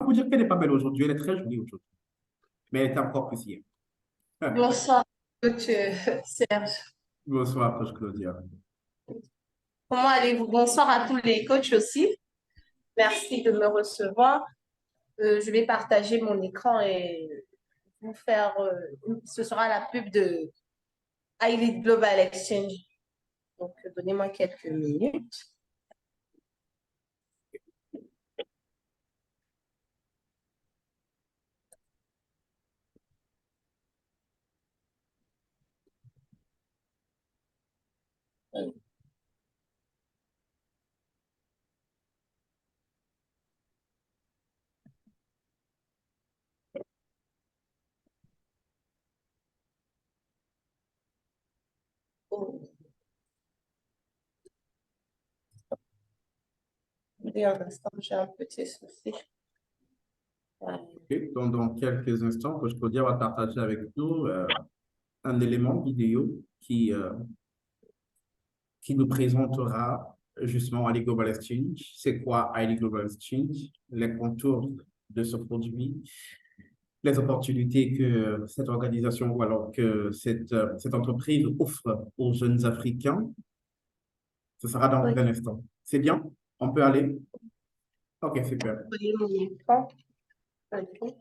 vous dire qu'elle n'est pas belle aujourd'hui, elle est très jolie aujourd'hui. Mais elle était encore plus hier. Bonsoir, coach Serge. Bonsoir, coach Claudia. Comment allez-vous? Bonsoir à tous les coachs aussi. Merci de me recevoir. Je vais partager mon écran et vous faire. Ce sera la pub de Ivy Global Exchange. Donc, donnez-moi quelques minutes. Un instant, j'ai un petit souci. Okay. Donc, dans quelques instants, coach Claudia va partager avec nous un élément vidéo qui nous présentera justement Ali Global Exchange. C'est quoi Ali Global Exchange? Les contours de ce produit, les opportunités que cette organisation ou alors que cette entreprise offre aux jeunes Africains. Ce sera dans un instant. C'est bien? On peut aller? Ok, super. Voyez mon écran. Ok.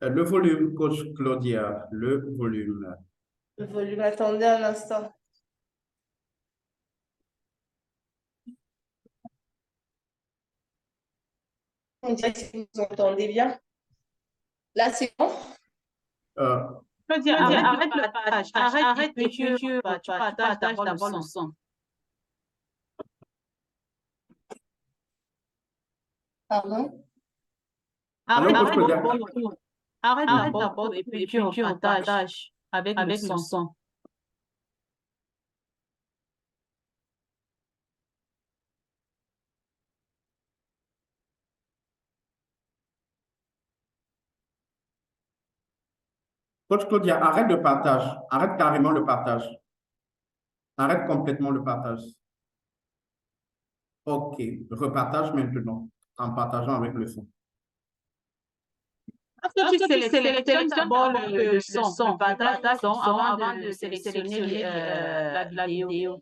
Le volume, coach Claudia, le volume. Le volume, attendez un instant. On dirait que vous entendez bien. Là, c'est bon? Arrête le partage, arrête, monsieur, tu partages d'abord le son. Pardon? Arrête d'abord et puis tu partages avec le son. Coach Claudia, arrête le partage. Arrête carrément le partage. Arrête complètement le partage. Ok, repartage maintenant en partageant avec le son. Tu sélectionnes d'abord le son, le partage son avant de sélectionner la vidéo.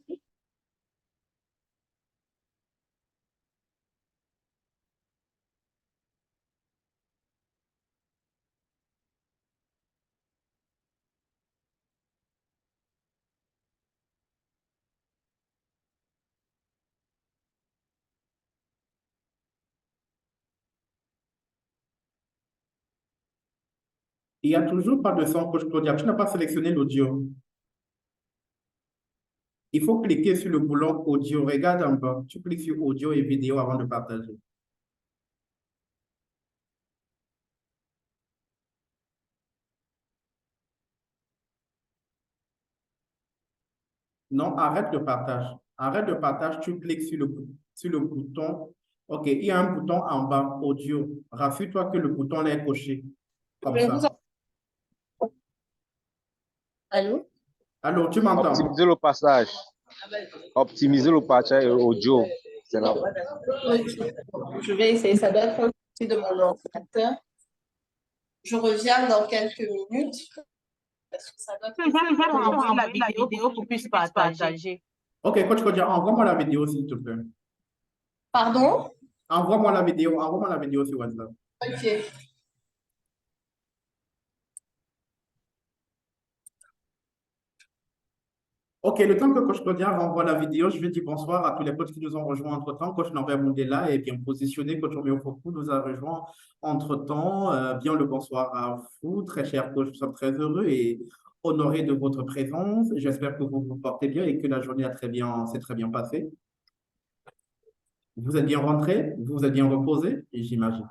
Il n'y a toujours pas de son, coach Claudia. Tu n'as pas sélectionné l'audio. Il faut cliquer sur le boulon audio. Regarde en bas. Tu cliques sur audio et vidéo avant de partager. Non, arrête le partage. Arrête le partage. Tu cliques sur le bouton. OK, il y a un bouton en bas, audio. Rassure-toi que le bouton là est coché. Comme ça. Allô? Allô, tu m'entends? Optimiser le passage. Optimiser le partage audio. C'est là. Je vais essayer. Ça doit être un petit de mon ordinateur. Je reviens dans quelques minutes. Parce que ça doit être la vidéo pour que tu puisses partager. OK, coach Claudia, envoie-moi la vidéo s'il te plaît. Pardon? Envoie-moi la vidéo sur WhatsApp. Ok. OK, le temps que coach Claudia renvoie la vidéo, je vais dire bonsoir à tous les coachs qui nous ont rejoints entre-temps. Coach Norbert Moundela est bien positionné. Coach Roméo Fokou nous a rejoints entre-temps. Bien le bonsoir à vous, très cher coach. Nous sommes très heureux et honorés de votre présence. J'espère que vous vous portez bien et que la journée s'est très bien passée. Vous êtes bien rentré? Vous êtes bien reposé, j'imagine.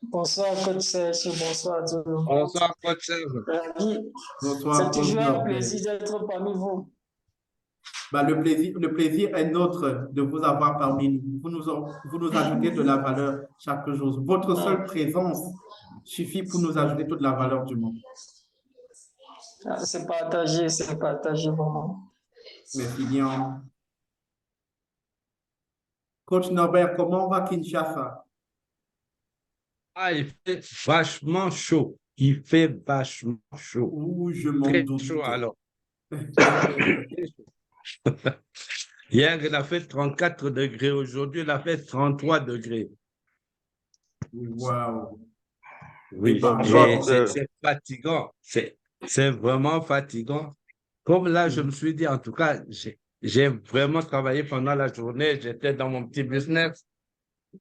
Bonsoir, coach Serge. Bonsoir à tout le monde. Bonsoir, coach Serge. Bonsoir, c'est toujours un coach plaisir d'être parmi vous. Bah, le plaisir est nôtre de vous avoir parmi nous. Vous nous ajoutez de la valeur chaque jour. Votre seule présence suffit pour nous ajouter toute la valeur du monde. C'est partagé vraiment. Merci bien. Coach Norbert, comment va Kinshasa? Ah, il fait vachement chaud. Il fait vachement chaud. Ouh, je m'en Très doute. chaud alors. Hier, il a fait 34 degrés. Aujourd'hui, il a fait 33 degrés. Wow. Oui, Bonsoir. et c'est fatigant. C'est vraiment fatigant. Comme là, je me suis dit, en tout cas, j'ai vraiment travaillé pendant la journée. J'étais dans mon petit business,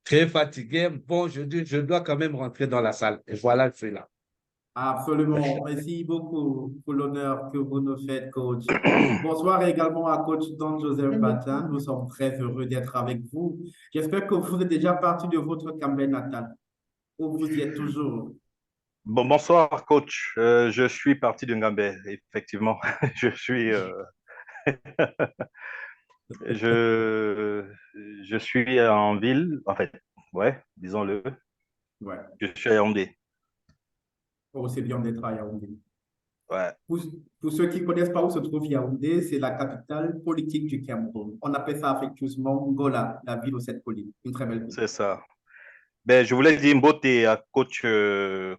très fatigué. Bon, je dis, je dois quand même rentrer dans la salle. Et voilà, je suis là. Absolument. Merci beaucoup pour l'honneur que vous nous faites, coach. Bonsoir également à coach Don Joseph Batin. Nous sommes très heureux d'être avec vous. J'espère que vous êtes déjà parti de votre Cambrai natal, où vous y êtes toujours. Bonsoir, coach. Je suis parti de Ngambé, effectivement. Je suis, je, je suis en ville, en fait, ouais, disons-le. Ouais. Je suis à Yaoundé. Oh, c'est bien d'être à Yaoundé. Ouais, Pour ceux qui ne connaissent pas où se trouve Yaoundé, c'est la capitale politique du Cameroun. On appelle ça affectueusement Ngola, la ville aux sept collines. Une très belle ville. c'est ça. Ben, je voulais dire Mbote à coach,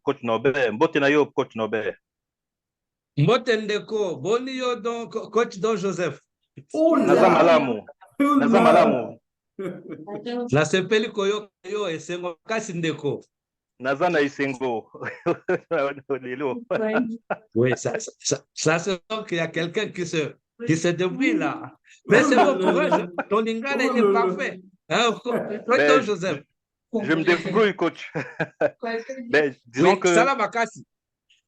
coach Norbert. Mbote Nayo, coach Norbert. Mbotendeko, Bonio, donc, coach Don Joseph. Oh Naza là! Malamu. Oh Naza là! Malamu. La sepeli koyo yo esengo kasindeko. Naza na Isengo. Lelo. Oui, ça se sent qu'il y a quelqu'un qui se débrouille là. Mais Oh c'est là bon là courage. là! Ton lingala, Oh il est là là! parfait. Hein, coach Ben, Don Joseph. je me débrouille, coach. Ben, disons Oui, que Salamakasi.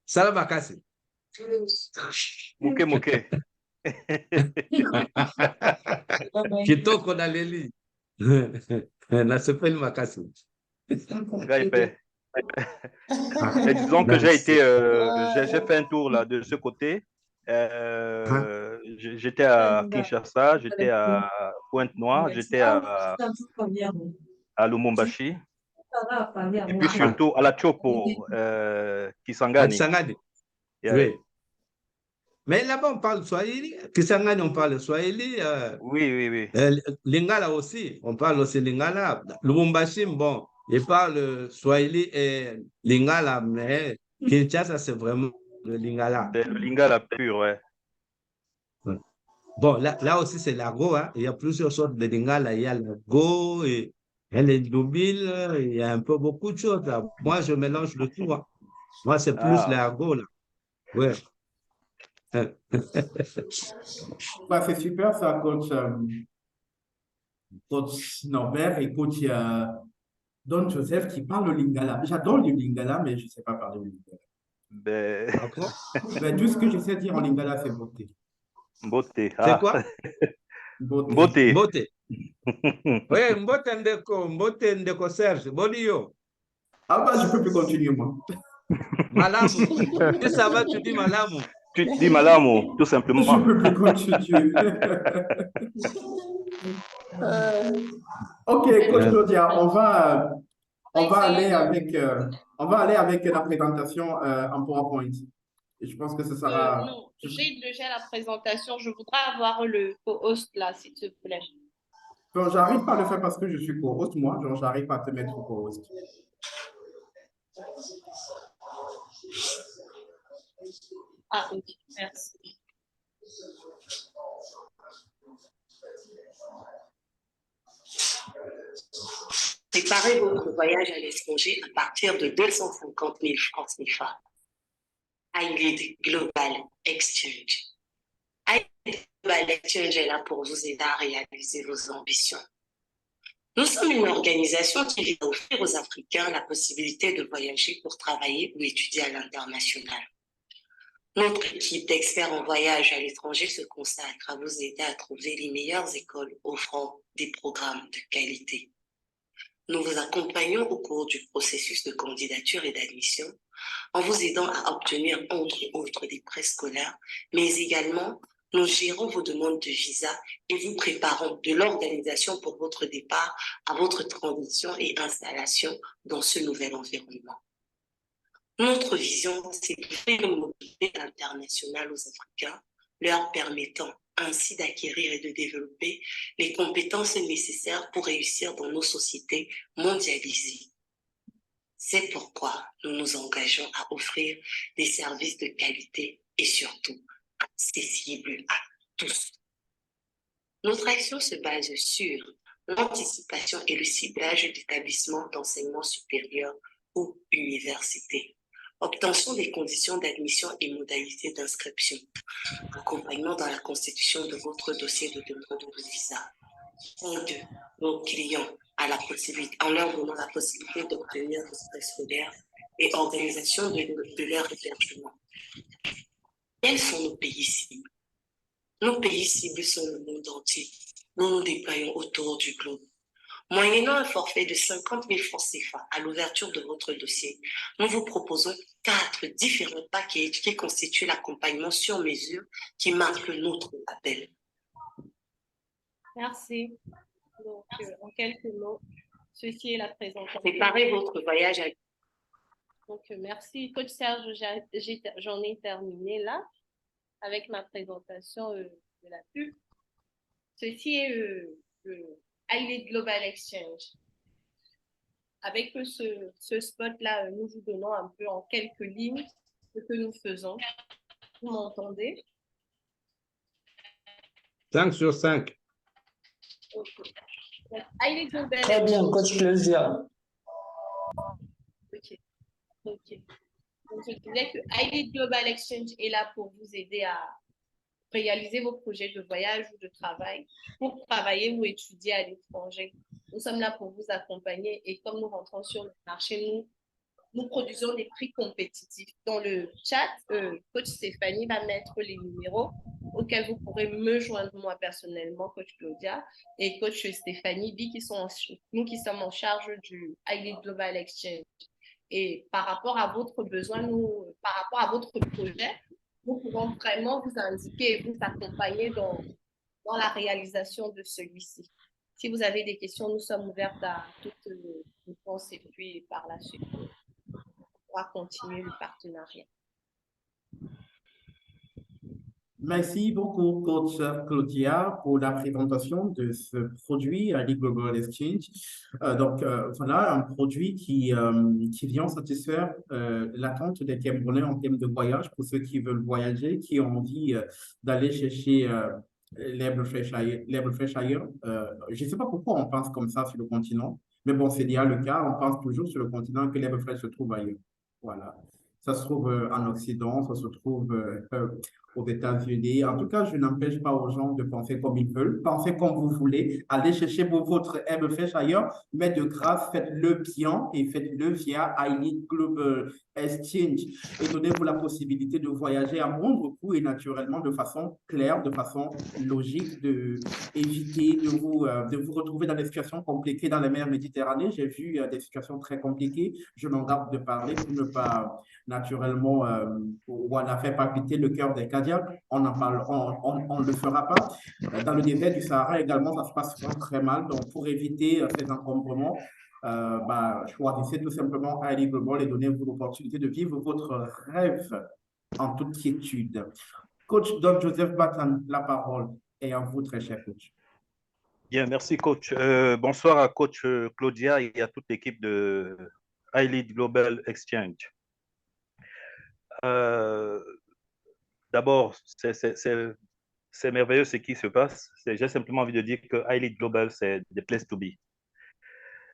Salamakasi. Mouké Mouké. Kitoko na leli. Na sepeli makasi. Gaïpé. Ah, Et disons que non, j'ai fait un tour là de ce côté. J'étais à Kinshasa, j'étais à Pointe-Noire, j'étais à Lumumbashi, et puis surtout à la Chopo, Kisangani. Kisangani. Yeah. Oui. Mais là-bas, on parle Swahili. Kisangani, on parle Swahili. Oui. Lingala aussi, on parle aussi Lingala. Lubumbashi, bon, il parle Swahili et Lingala, mais Kinshasa, c'est vraiment le Lingala. C'est le Lingala pur, ouais. Bon, là aussi, c'est l'argot. Hein. Il y a plusieurs sortes de Lingala. Il y a l'argot, il y a les doubiles, il y a un peu beaucoup de choses. Là. Moi, je mélange le tout. Hein. Moi, c'est plus l'argot. Là. Ouais. Bah, c'est super ça, coach Norbert et coach Don Joseph qui parle le lingala. J'adore le lingala, mais je ne sais pas parler le lingala. Ben... Ben, tout ce que je sais dire en lingala, c'est beauté. Beauté. C'est quoi? Beauté. Beauté. Oui, Mbote Ndeko Serge, Bolio. Ah bah, je ne peux plus continuer, moi. Malamu. Si ça va, tu dis Malamu. Tu dis Malamu, tout simplement. Je ne peux plus continuer. Ok, coach Claudia, on va aller avec la présentation en PowerPoint. Et je pense que ce sera... Non, j'ai déjà la présentation. Je voudrais avoir le co-host là, s'il te plaît. Donc, j'arrive pas à le faire parce que je suis co-host, moi. Donc, j'arrive pas à te mettre co-host. Ah, ok, merci. Préparez votre voyage à l'étranger à partir de 250 000 francs CFA. iLead Global Exchange. iLead Global Exchange est là pour vous aider à réaliser vos ambitions. Nous sommes une organisation qui vise à offrir aux Africains la possibilité de voyager pour travailler ou étudier à l'international. Notre équipe d'experts en voyage à l'étranger se consacre à vous aider à trouver les meilleures écoles offrant des programmes de qualité. Nous vous accompagnons au cours du processus de candidature et d'admission en vous aidant à obtenir entre autres des prêts scolaires, mais également nous gérons vos demandes de visa et vous préparons de l'organisation pour votre départ à votre transition et installation dans ce nouvel environnement. Notre vision, c'est d'offrir une mobilité internationale aux Africains, leur permettant ainsi d'acquérir et de développer les compétences nécessaires pour réussir dans nos sociétés mondialisées. C'est pourquoi nous nous engageons à offrir des services de qualité et surtout accessibles à tous. Notre action se base sur l'anticipation et le ciblage d'établissements d'enseignement supérieur ou universités, obtention des conditions d'admission et modalités d'inscription, accompagnement dans la constitution de votre dossier de demande de visa. En deux, nos clients en leur donnant la possibilité d'obtenir des frais scolaires et organisation de leur hébergement. Quels sont nos pays cibles? Nos pays cibles sont le monde entier. Nous nous déployons autour du globe. Moyennant un forfait de 50 000 francs CFA à l'ouverture de votre dossier, nous vous proposons 4 différents packages qui constituent l'accompagnement sur mesure qui marque notre appel. Merci. Donc, en quelques mots, ceci est la présentation. Préparez votre voyage à... Donc, merci. Coach Serge, j'en ai terminé là avec ma présentation de la pub. Ceci est le iLead Global Exchange. Avec ce spot-là, nous vous donnons un peu en quelques lignes ce que nous faisons. Vous m'entendez? 5 sur 5. Okay. iLead Global Très bien, Exchange. coach Claudia. Ok. Donc, je disais que iLead Global Exchange est là pour vous aider à réaliser vos projets de voyage ou de travail, pour travailler ou étudier à l'étranger. Nous sommes là pour vous accompagner et comme nous rentrons sur le marché, nous produisons des prix compétitifs. Dans le chat, coach Stéphanie va mettre les numéros auxquels vous pourrez me joindre moi personnellement, coach Claudia, et coach Stéphanie B, nous qui sommes en charge du iLead Global Exchange. Et par rapport à votre besoin, par rapport à votre projet, nous pouvons vraiment vous indiquer et vous accompagner dans la réalisation de celui-ci. Si vous avez des questions, nous sommes ouvertes à toutes les réponses et puis par la suite, on pourra continuer le partenariat. Merci beaucoup, coach Claudia, pour la présentation de ce produit, iLead Global Exchange. Voilà un produit qui vient satisfaire l'attente des Camerounais en termes de voyage, pour ceux qui veulent voyager, qui ont envie d'aller chercher l'herbe fraîche ailleurs. Je ne sais pas pourquoi on pense comme ça sur le continent, mais bon, c'est déjà le cas. On pense toujours sur le continent que l'herbe fraîche se trouve ailleurs. Voilà. Ça se trouve en Occident, ça se trouve aux États-Unis. En tout cas, je n'empêche pas aux gens de penser comme ils veulent, pensez comme vous voulez, allez chercher votre herbe fraîche ailleurs, mais de grâce, faites-le bien et faites-le via iLead Global Exchange et donnez-vous la possibilité de voyager à moindre coût et naturellement de façon claire, de façon logique, d'éviter de vous retrouver dans des situations compliquées dans la mer Méditerranée. J'ai vu des situations très compliquées, je m'en garde de parler pour ne pas naturellement, on a fait palpiter le cœur des Cadiaques, on ne le fera pas. Dans le désert du Sahara également, ça se passe souvent très mal. Donc, pour éviter ces encombrements, choisissez tout simplement iLead Global et donnez-vous l'opportunité de vivre votre rêve en toute quiétude. Coach Don Joseph Batan, la parole est à vous, très cher coach. Bien, merci coach. Bonsoir à coach Claudia et à toute l'équipe de iLead Global Exchange. D'abord, c'est merveilleux ce qui se passe. J'ai simplement envie de dire que iLead Global, c'est the place to be.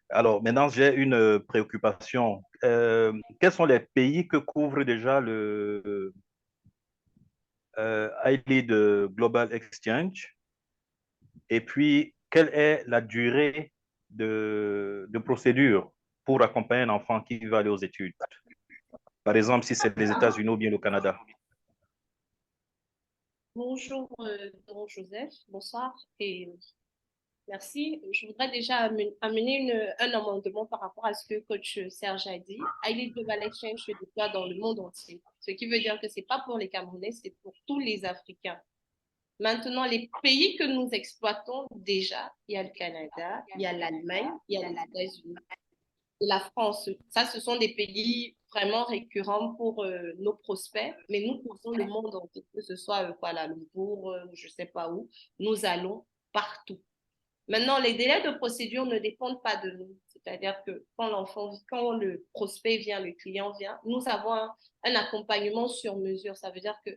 Alors, maintenant, j'ai une préoccupation. Quels sont les pays que couvre déjà le iLead Global Exchange? Et puis, quelle est la durée de procédure pour accompagner un enfant qui va aller aux études? Par exemple, si c'est les États-Unis ou bien le Canada. Bonjour, Don Joseph, bonsoir et merci. Je voudrais déjà amener un amendement par rapport à ce que coach Serge a dit. iLead Global Exchange se déploie dans le monde entier, ce qui veut dire que ce n'est pas pour les Camerounais, c'est pour tous les Africains. Maintenant, les pays que nous exploitons déjà, il y a le Canada, il y a l'Allemagne, il y a les États-Unis et la France. Ça, ce sont des pays vraiment récurrent pour nos prospects, mais nous couvrons le monde entier, que ce soit Kuala Lumpur, je ne sais pas où, nous allons partout. Maintenant, les délais de procédure ne dépendent pas de nous. C'est-à-dire que quand le prospect vient, le client vient, nous avons un accompagnement sur mesure. Ça veut dire que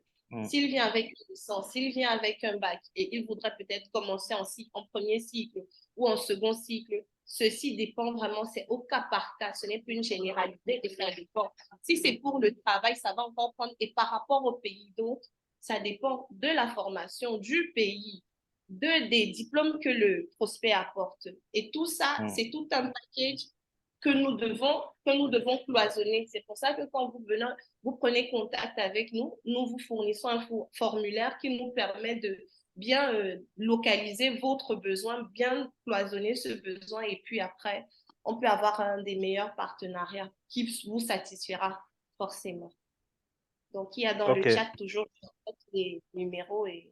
s'il vient avec une licence, s'il vient avec un bac et il voudrait peut-être commencer en premier cycle ou en second cycle, ceci dépend vraiment, c'est au cas par cas, ce n'est plus une généralité et ça dépend. Si c'est pour le travail, ça va encore prendre. Et par rapport au pays, donc, ça dépend de la formation du pays, des diplômes que le prospect apporte. Et tout ça, c'est tout un package que nous devons cloisonner. C'est pour ça que quand vous prenez contact avec nous, nous vous fournissons un formulaire qui nous permet de bien localiser votre besoin, bien cloisonner ce besoin et puis après, on peut avoir un des meilleurs partenariats qui vous satisfera forcément. Donc, il y a dans le chat toujours les numéros et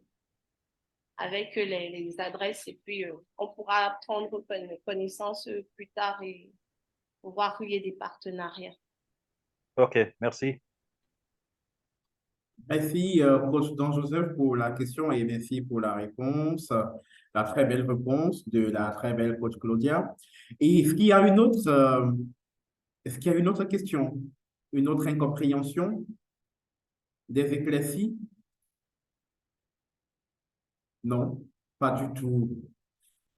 avec les adresses et puis on pourra prendre connaissance plus tard et pouvoir qu'il y ait des partenariats. OK, merci. Merci, coach Don Joseph, pour la question et merci pour la réponse, la très belle réponse de la très belle coach Claudia. Et est-ce qu'il y a une autre question, une autre incompréhension, des éclaircies? Non, pas du tout.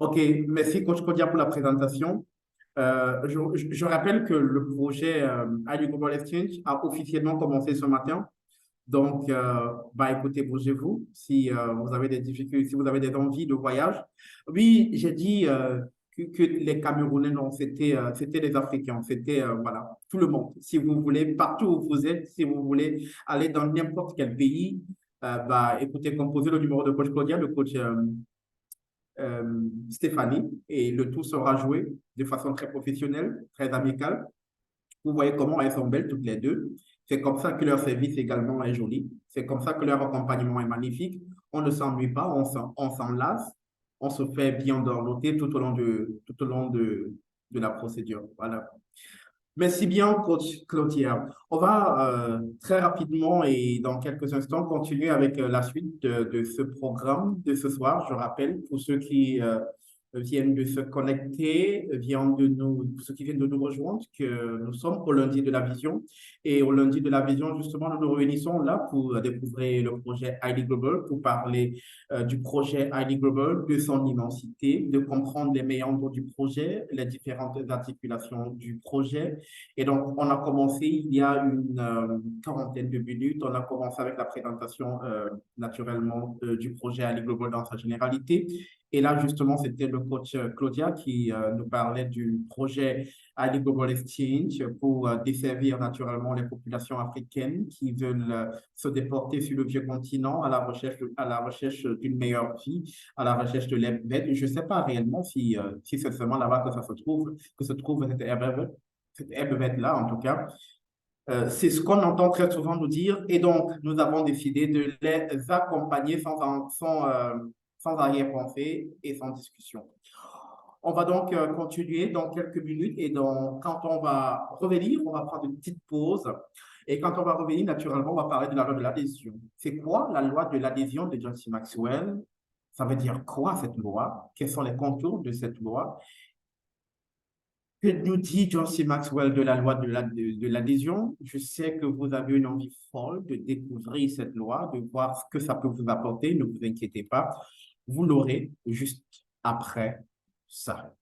OK, merci coach Claudia pour la présentation. Je rappelle que le projet ID Global Exchange a officiellement commencé ce matin. Donc, écoutez, bougez-vous si vous avez des difficultés, si vous avez des envies de voyage. Oui, j'ai dit que les Camerounais, non, c'était les Africains, c'était voilà, tout le monde. Si vous voulez, partout où vous êtes, si vous voulez aller dans n'importe quel pays, écoutez, composez le numéro de coach Claudia, le coach Stéphanie, et le tout sera joué de façon très professionnelle, très amicale. Vous voyez comment elles sont belles toutes les deux. C'est comme ça que leur service également est joli. C'est comme ça que leur accompagnement est magnifique. On ne s'ennuie pas, on s'enlace, on se fait bien dorloter tout au long de la procédure. Voilà. Merci bien, coach Cloutier. On va très rapidement et dans quelques instants continuer avec la suite de ce programme de ce soir. Je rappelle pour ceux qui viennent de se connecter, ceux qui viennent de nous rejoindre, que nous sommes au lundi de la vision. Et au lundi de la vision, justement, nous nous réunissons là pour découvrir le projet ID Global, pour parler du projet ID Global, de son immensité, de comprendre les méandres du projet, les différentes articulations du projet. Et donc, on a commencé il y a une quarantaine de minutes, on a commencé avec la présentation naturellement du projet ID Global dans sa généralité. Et là, justement, c'était le coach Claudia qui nous parlait du projet ID Global Exchange pour desservir naturellement les populations africaines qui veulent se déporter sur le vieux continent à la recherche d'une meilleure vie, à la recherche de l'herbe verte. Je ne sais pas réellement si c'est seulement là-bas que se trouve cette herbe verte-là, en tout cas. C'est ce qu'on entend très souvent nous dire. Et donc, nous avons décidé de les accompagner sans arrière-pensée et sans discussion. On va donc continuer dans quelques minutes et quand on va revenir, on va prendre une petite pause. Et quand on va revenir, naturellement, on va parler de la loi de l'adhésion. C'est quoi la loi de l'adhésion de John C. Maxwell? Ça veut dire quoi cette loi? Quels sont les contours de cette loi? Que nous dit John C. Maxwell de la loi de l'adhésion? Je sais que vous avez une envie folle de découvrir cette loi, de voir ce que ça peut vous apporter. Ne vous inquiétez pas. Vous l'aurez juste après ça.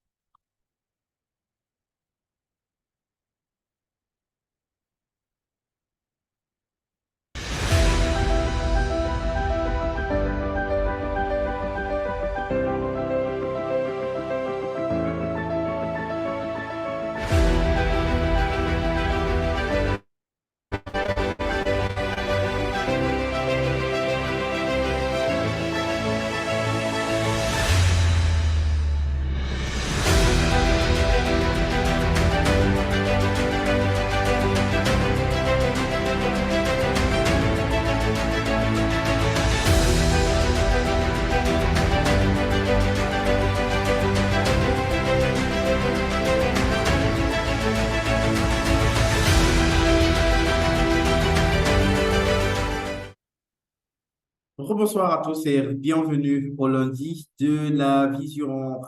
Bonsoir à tous et bienvenue au lundi de la vision.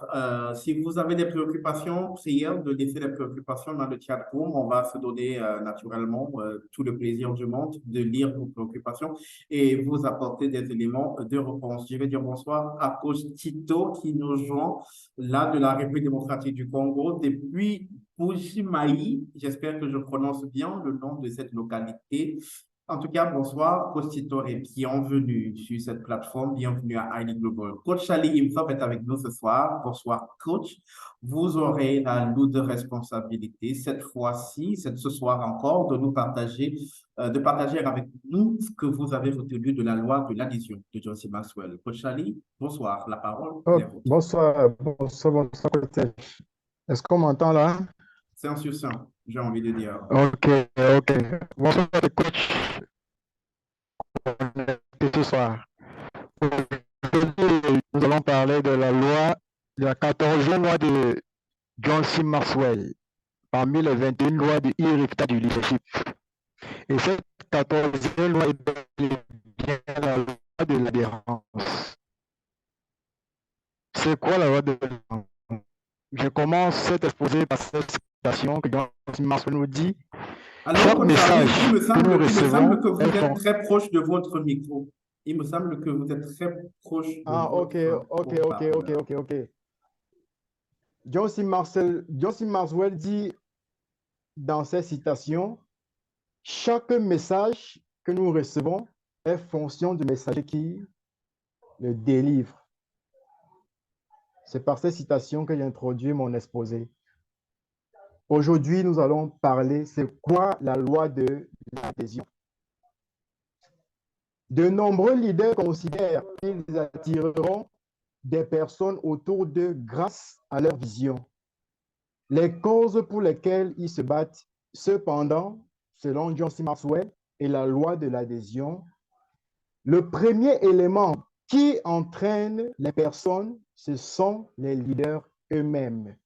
Si vous avez des préoccupations, prière de laisser les préoccupations dans le chat room. On va se donner naturellement tout le plaisir du monde de lire vos préoccupations et vous apporter des éléments de réponse. Je vais dire bonsoir à Coach Tito qui nous joint là de la République démocratique du Congo depuis Pujimaï. J'espère que je prononce bien le nom de cette localité. En tout cas, bonsoir, Coach Tito et bienvenue sur cette plateforme, bienvenue à ID Global. Coach Ali Imsop est avec nous ce soir. Bonsoir, Coach. Vous aurez la lourde responsabilité, cette fois-ci, ce soir encore, de de partager avec nous ce que vous avez retenu de la loi de l'adhésion de John C. Maxwell. Coach Ali, bonsoir, la parole est vôtre. Bonsoir, Coach. Est-ce qu'on m'entend là? C'est un succinct, j'ai envie de dire. Ok. Bonsoir, coach. Ce soir. Aujourd'hui, nous allons parler de la loi, de la 14e loi de John C. Maxwell, parmi les 21 lois de e-résultat du leadership. Et cette 14e loi est bien la loi de l'adhérence. C'est quoi la loi de l'adhérence? Je commence cet exposé par cette citation que John C. Maxwell nous dit. Alors, Chaque message il me semble que vous est êtes très proche de votre micro. Il me semble que vous êtes très proche de votre ok. John C. Maxwell dit dans cette citation, chaque message que nous recevons est fonction du messager qui le délivre. C'est par cette citation que j'ai introduit mon exposé. Aujourd'hui, nous allons parler, c'est quoi la loi de l'adhésion? De nombreux leaders considèrent qu'ils attireront des personnes autour d'eux grâce à leur vision. Les causes pour lesquelles ils se battent, cependant, selon John C. Maxwell et la loi de l'adhésion, le premier élément qui entraîne les personnes, ce sont les leaders eux-mêmes.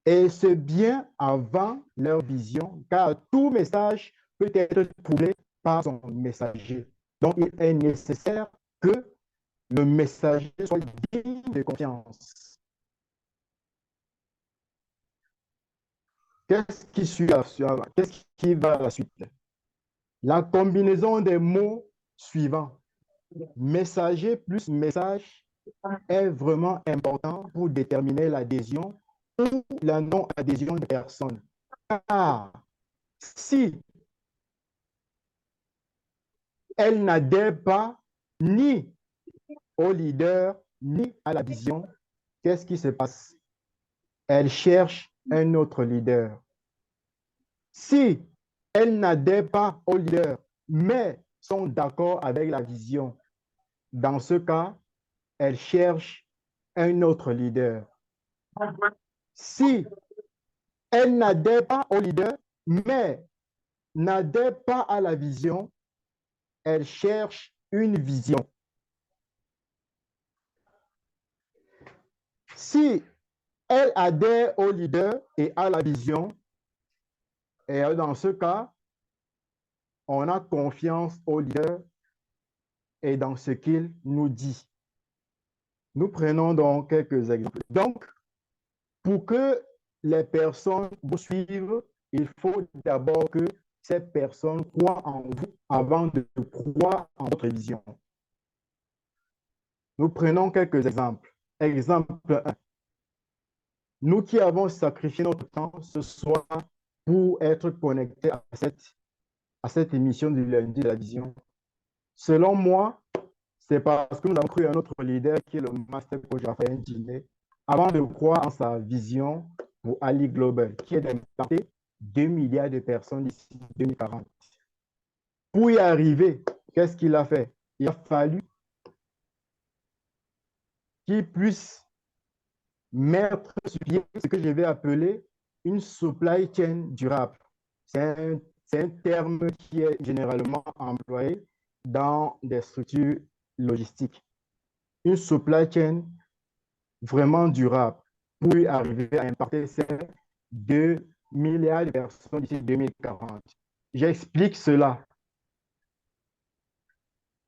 Et c'est bien avant leur vision, car tout message peut être troublé par son messager. Donc, il est nécessaire que le messager soit digne de confiance. Qu'est-ce qui va à la suite? La combinaison des mots suivants, messager plus message, est vraiment important pour déterminer l'adhésion ou la non-adhésion des personnes. Car si elle n'adhère pas ni au leader ni à la vision, qu'est-ce qui se passe? Elle cherche un autre leader. Si elle n'adhère pas au leader, mais sont d'accord avec la vision, dans ce cas, elle cherche un autre leader. Si elle n'adhère pas au leader, mais n'adhère pas à la vision, elle cherche une vision. Si elle adhère au leader et à la vision, et dans ce cas, on a confiance au leader et dans ce qu'il nous dit. Nous prenons donc quelques exemples. Donc, pour que les personnes vous suivent, il faut d'abord que ces personnes croient en vous avant de croire en votre vision. Nous prenons quelques exemples. Exemple 1. Nous qui avons sacrifié notre temps ce soir pour être connectés à cette émission du lundi de la vision, selon moi, c'est parce que nous avons cru à notre leader qui est le Master Coach Raphaël Djiné avant de croire en sa vision pour Ali Global, qui est d'implanter 2 milliards de personnes d'ici 2040. Pour y arriver, qu'est-ce qu'il a fait? Il a fallu qu'il puisse mettre sur pied ce que je vais appeler une supply chain durable. C'est un terme qui est généralement employé dans des structures logistiques. Une supply chain vraiment durable pour y arriver à impacter ces 2 milliards de personnes d'ici 2040. J'explique cela.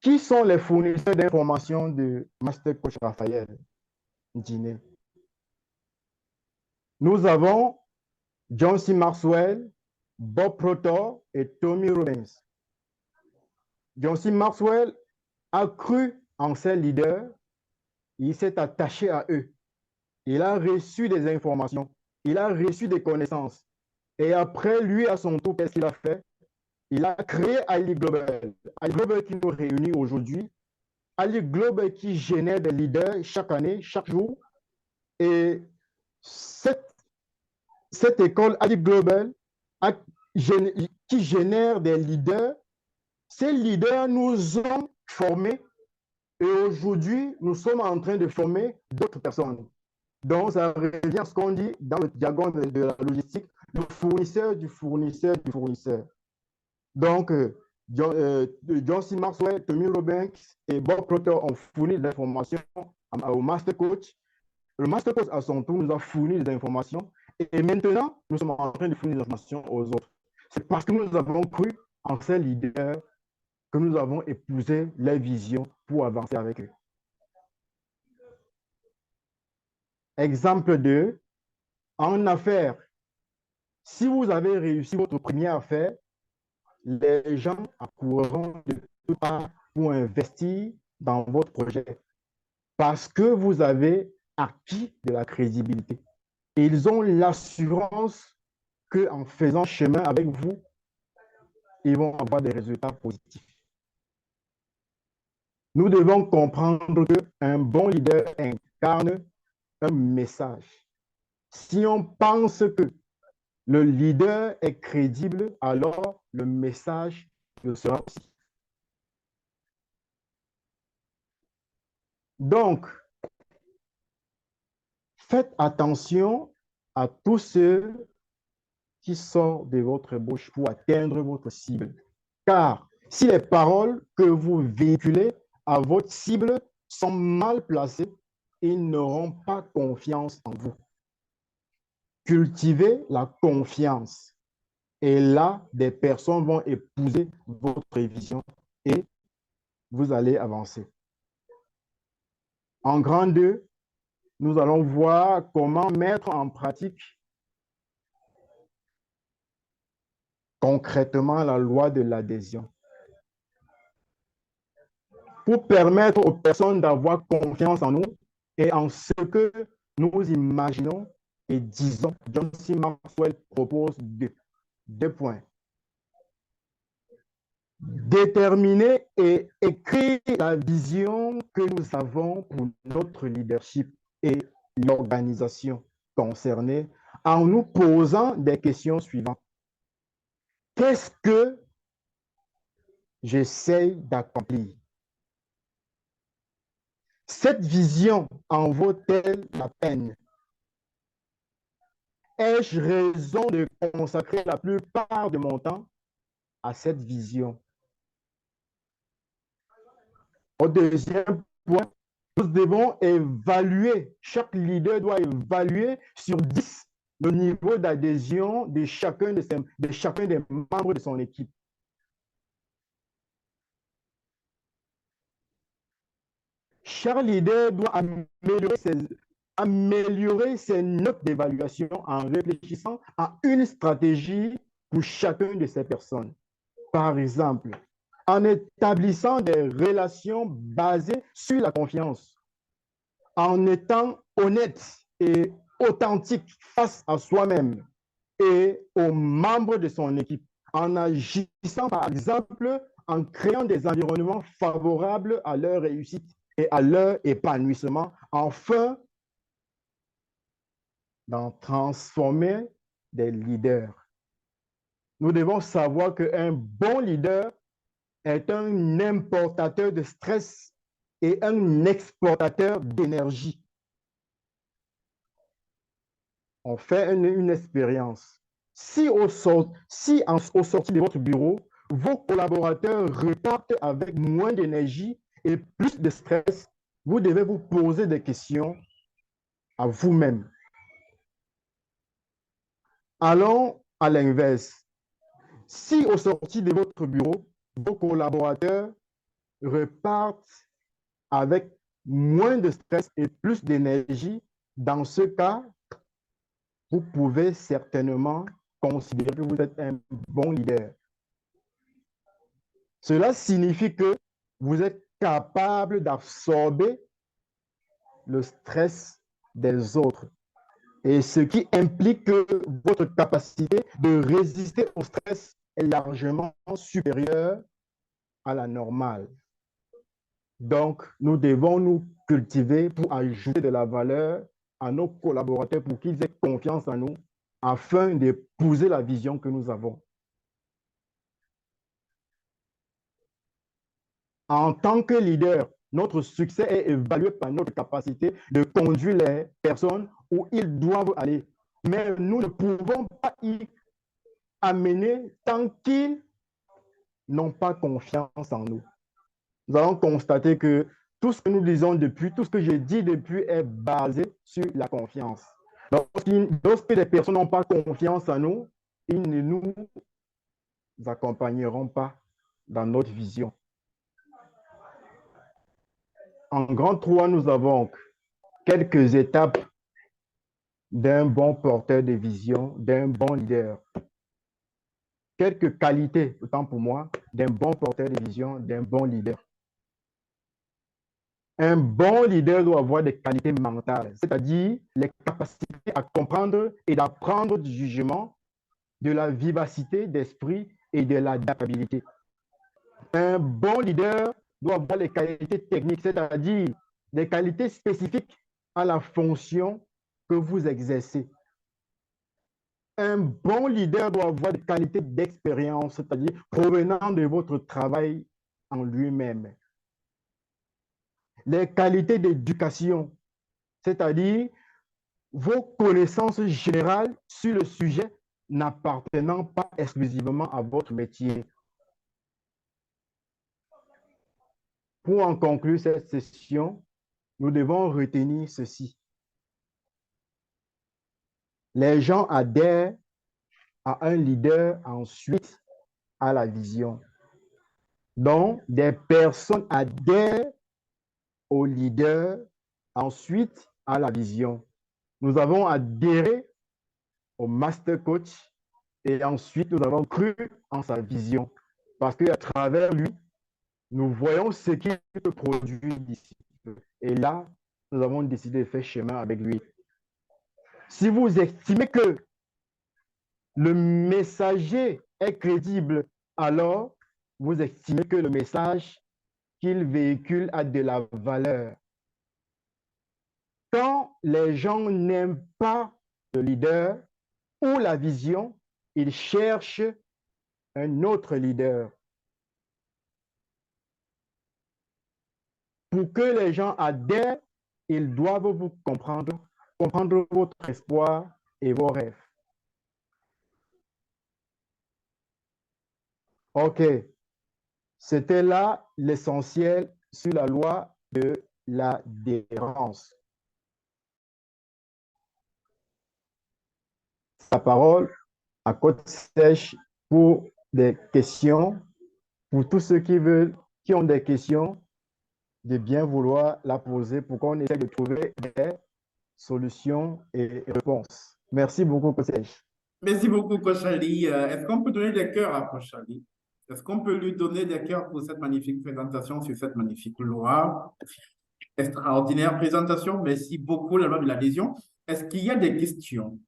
Qui sont les fournisseurs d'informations de Master Coach Raphaël Ndiné? Nous avons John C. Maxwell, Bob Proctor et Tommy Robbins. John C. Maxwell a cru en ses leaders, il s'est attaché à eux. Il a reçu des informations, il a reçu des connaissances. Et après, lui, à son tour, qu'est-ce qu'il a fait? Il a créé Ali Global. Ali Global qui nous réunit aujourd'hui. Ali Global qui génère des leaders chaque année, chaque jour. Et cette école Ali Global qui génère des leaders, ces leaders nous ont formés et aujourd'hui, nous sommes en train de former d'autres personnes. Donc, ça revient à ce qu'on dit dans le diagramme de la logistique, le fournisseur du fournisseur du fournisseur. Donc, John C. Maxwell, Tommy Robbins et Bob Proctor ont fourni des informations au Master Coach. Le Master Coach, à son tour, nous a fourni des informations. Et maintenant, nous sommes en train de fournir des informations aux autres. C'est parce que nous avons cru en ces leaders que nous avons épousé leur vision pour avancer avec eux. Exemple 2, en affaires, si vous avez réussi votre première affaire, les gens accourront de toutes parts pour investir dans votre projet parce que vous avez acquis de la crédibilité. Ils ont l'assurance qu'en faisant chemin avec vous, ils vont avoir des résultats positifs. Nous devons comprendre qu'un bon leader incarne un message. Si on pense que le leader est crédible, alors le message le sera aussi. Donc, faites attention à tous ceux qui sortent de votre bouche pour atteindre votre cible. Car si les paroles que vous véhiculez à votre cible sont mal placées, ils n'auront pas confiance en vous. Cultivez la confiance. Et là, des personnes vont épouser votre vision et vous allez avancer. En grand 2, nous allons voir comment mettre en pratique concrètement la loi de l'adhésion. Pour permettre aux personnes d'avoir confiance en nous et en ce que nous imaginons et disons, John C. Maxwell propose deux points. Déterminer et écrire la vision que nous avons pour notre leadership et l'organisation concernée en nous posant des questions suivantes. Qu'est-ce que j'essaye d'accomplir? Cette vision en vaut-elle la peine? Ai-je raison de consacrer la plupart de mon temps à cette vision? Au deuxième point, nous devons évaluer, chaque leader doit évaluer sur 10 le niveau d'adhésion de chacun des membres de son équipe. Chaque leader doit améliorer ses notes d'évaluation en réfléchissant à une stratégie pour chacune de ces personnes. Par exemple, en établissant des relations basées sur la confiance, en étant honnête et authentique face à soi-même et aux membres de son équipe, en agissant par exemple en créant des environnements favorables à leur réussite et à leur épanouissement, afin d'en transformer des leaders. Nous devons savoir qu'un bon leader est un importateur de stress et un exportateur d'énergie. On fait une expérience. Si au sortie de votre bureau, vos collaborateurs repartent avec moins d'énergie et plus de stress, vous devez vous poser des questions à vous-même. Allons à l'inverse. Si au sortie de votre bureau, vos collaborateurs repartent avec moins de stress et plus d'énergie, dans ce cas, vous pouvez certainement considérer que vous êtes un bon leader. Cela signifie que vous êtes capable d'absorber le stress des autres. Et ce qui implique que votre capacité de résister au stress est largement supérieure à la normale. Donc, nous devons nous cultiver pour ajouter de la valeur à nos collaborateurs pour qu'ils aient confiance en nous afin d'épouser la vision que nous avons. En tant que leader, notre succès est évalué par notre capacité de conduire les personnes où ils doivent aller. Mais nous ne pouvons pas y amener tant qu'ils n'ont pas confiance en nous. Nous allons constater que tout ce que nous disons depuis, tout ce que j'ai dit depuis est basé sur la confiance. Lorsque les personnes n'ont pas confiance en nous, ils ne nous accompagneront pas dans notre vision. En grand 3, nous avons quelques étapes d'un bon porteur de vision, d'un bon leader. Quelques qualités, autant pour moi, d'un bon porteur de vision, d'un bon leader. Un bon leader doit avoir des qualités mentales, c'est-à-dire les capacités à comprendre et d'apprendre du jugement, de la vivacité d'esprit et de l'adaptabilité. Un bon leader doit avoir les qualités techniques, c'est-à-dire des qualités spécifiques à la fonction que vous exercez. Un bon leader doit avoir des qualités d'expérience, c'est-à-dire provenant de votre travail en lui-même. Les qualités d'éducation, c'est-à-dire vos connaissances générales sur le sujet n'appartenant pas exclusivement à votre métier. Pour en conclure cette session, nous devons retenir ceci. Les gens adhèrent à un leader, ensuite à la vision. Donc, des personnes adhèrent au leader, ensuite à la vision. Nous avons adhéré au master coach et ensuite nous avons cru en sa vision parce qu'à travers lui, nous voyons ce qu'il peut produire d'ici. Et là, nous avons décidé de faire chemin avec lui. Si vous estimez que le messager est crédible, alors vous estimez que le message qu'il véhicule a de la valeur. Quand les gens n'aiment pas le leader ou la vision, ils cherchent un autre leader. Pour que les gens adhèrent, ils doivent vous comprendre votre espoir et vos rêves. OK. C'était là l'essentiel sur la loi de l'adhérence. La parole à Côte Sèche pour des questions, pour tous ceux qui ont des questions, de bien vouloir la poser pour qu'on essaie de trouver des solutions et réponses. Merci beaucoup, Côte Sèche. Merci beaucoup, Coach Ali. Est-ce qu'on peut donner des cœurs à Coach Ali? Est-ce qu'on peut lui donner des cœurs pour cette magnifique présentation sur cette magnifique loi? Extraordinaire présentation. Merci beaucoup, la loi de l'adhésion. Est-ce qu'il y a des questions?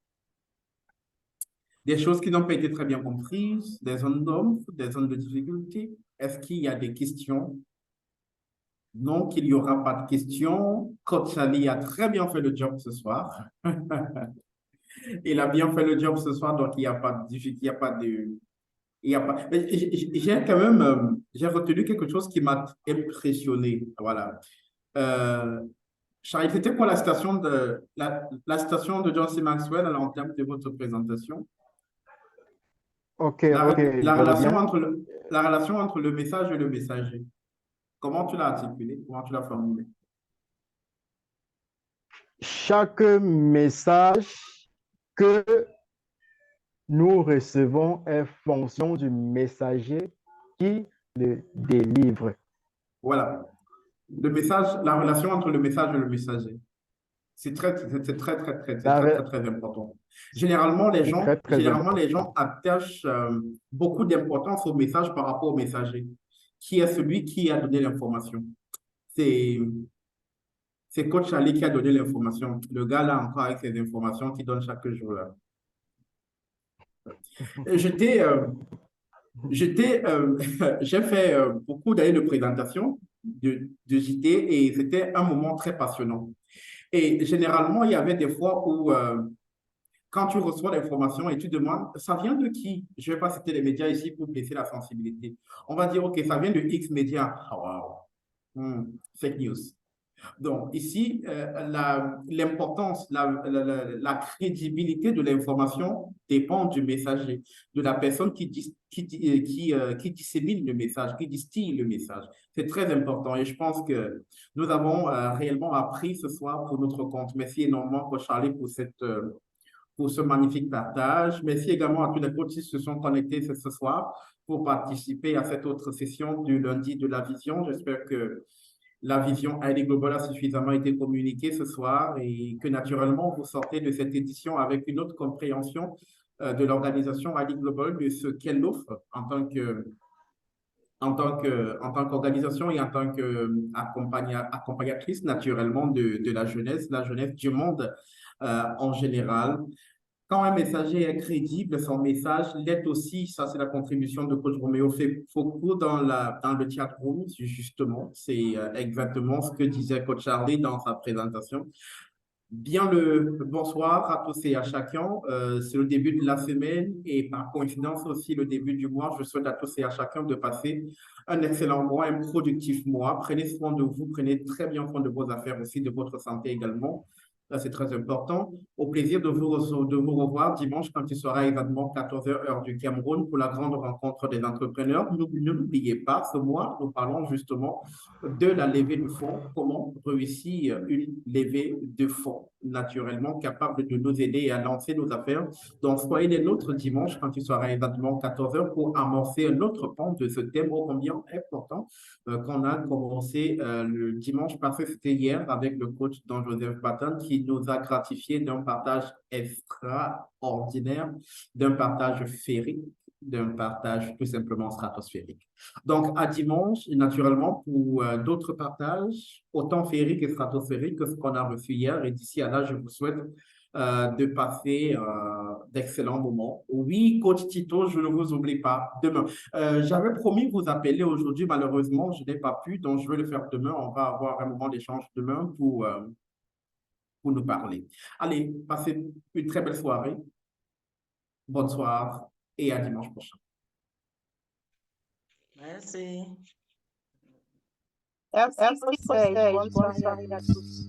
Des choses qui n'ont pas été très bien comprises, des zones d'ombre, des zones de difficulté? Est-ce qu'il y a des questions? Non, qu'il n'y aura pas de questions. Coach Ali a très bien fait le job ce soir. Il a bien fait le job ce soir, donc il n'y a pas de difficulté, il n'y a pas de... Il y a pas... J'ai quand même j'ai retenu quelque chose qui m'a impressionné. Voilà. Charles, c'était quoi la citation de John C. Maxwell en termes de votre présentation? OK, La relation OK. entre le message et le messager. Comment tu l'as articulé? Comment tu l'as formulé? Chaque message que nous recevons est fonction du messager qui le délivre. Voilà. Le message, la relation entre le message et le messager. C'est très important. Généralement, les gens attachent beaucoup d'importance au message par rapport au messager, qui est celui qui a donné l'information. C'est Coach Ali qui a donné l'information. Le gars là encore avec ses informations qu'il donne chaque jour là. J'ai fait beaucoup d'années de présentation de JT et c'était un moment très passionnant. Et généralement, il y avait des fois où quand tu reçois l'information et tu demandes, ça vient de qui? Je ne vais pas citer les médias ici pour blesser la sensibilité. On va dire, OK, ça vient de X médias. Oh, wow. Fake news. Donc, ici, l'importance, la crédibilité de l'information dépend du messager, de la personne qui dissémine le message, qui distille le message. C'est très important et je pense que nous avons réellement appris ce soir pour notre compte. Merci énormément, Coach Charlie, pour ce magnifique partage. Merci également à tous les coachs qui se sont connectés ce soir pour participer à cette autre session du lundi de la vision. J'espère que la vision ID Global a suffisamment été communiquée ce soir et que naturellement, vous sortez de cette édition avec une autre compréhension de l'organisation ID Global, de ce qu'elle offre en tant qu'organisation et en tant qu'accompagnatrice naturellement de la jeunesse du monde en général. Quand un messager est crédible, son message l'est aussi. Ça, c'est la contribution de Coach Roméo Foucault dans le chat room, justement. C'est exactement ce que disait Coach Charlie dans sa présentation. Bien le bonsoir à tous et à chacun. C'est le début de la semaine et par coïncidence aussi le début du mois. Je souhaite à tous et à chacun de passer un excellent mois, un productif mois. Prenez soin de vous, prenez très bien soin de vos affaires aussi, de votre santé également. Là, c'est très important. Au plaisir de vous revoir dimanche quand il sera également 14h heure du Cameroun pour la grande rencontre des entrepreneurs. Ne l'oubliez pas, ce mois, nous parlons justement de la levée de fonds. Comment réussir une levée de fonds naturellement capable de nous aider à lancer nos affaires. Donc, soyez les nôtres dimanche quand il sera exactement 14h pour amorcer un autre pan de ce thème ô combien important qu'on a commencé le dimanche passé, c'était hier, avec le coach Don Joseph Batten qui nous a gratifié d'un partage extraordinaire, d'un partage féerique, d'un partage tout simplement stratosphérique. Donc, à dimanche, naturellement, pour d'autres partages, autant féeriques et stratosphériques que ce qu'on a reçu hier. Et d'ici à là, je vous souhaite de passer d'excellents moments. Oui, coach Tito, je ne vous oublie pas. Demain, j'avais promis vous appeler aujourd'hui. Malheureusement, je n'ai pas pu, donc je vais le faire demain. On va avoir un moment d'échange demain pour nous parler. Allez, passez une très belle soirée. Bonsoir et à dimanche prochain. Merci. Bonne soirée à tous.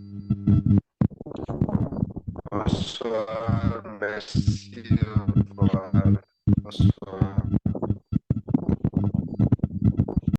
Bonsoir, merci, au revoir. Bonsoir.